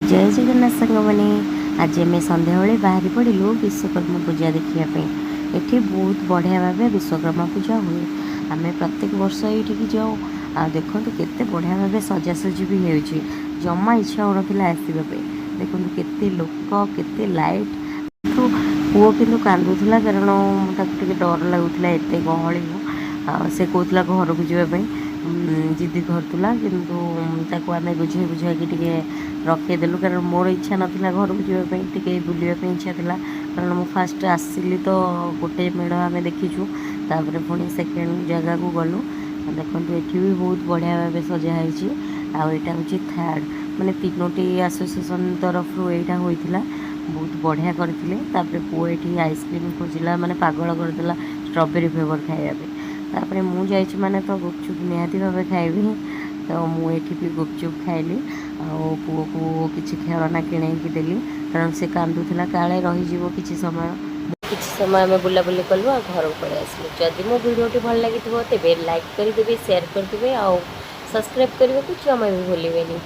जय जगन्नाथ सांग मैंने आज आम सन्ध्या बाहरी पड़ू विश्वकर्मा पूजा देखापी। ये बहुत बढ़िया भाव विश्वकर्मा पूजा हुए। आम प्रत्येक वर्ष ये जाऊँ देखो केते बढ़िया भाव सजासजी भी हो जमा इच्छा हो आसवाई। देखो केते लोक केते लाइट। पुओ कि कांदुला कारण ताकि डर लगुला एत गहली से कहला घर को जावाई जिद्दी करूला कि आम बुझे बुझा कि रखीदेलु कारण मोर इच्छा नाला घर को जावाई बुलापी इच्छा था कारण मुझे फास्ट आसली तो गोटे मेढ़ आम देखीचु तापर पुणी सेकेंड जगह को गलु देखो ये भी बहुत बढ़िया भाव सजाई। आईटा हूँ थर्ड माने तीनोटी एसोसिएशन तरफ यहाँ होता बहुत बढ़िया करते। पुओ ये आइसक्रीम खोजिला माने पागल करदेला स्ट्रॉबेरी फ्लेवर खायापी। मुझे माने तो गुपचुप निहाती भाव खाइबी तो मुझे भी गुपचुप खाइली। पुओ को किसी खेलना किणे देली कारण से कांदुला काले रही किसी समय आम बुलाबुली कलु आ घर को पलि आसलु। जदि मो भिडियोटी भल लगी तेज लाइक करदे शेयर करदे आ सब्सक्राइब करने को जमा भी भूलें।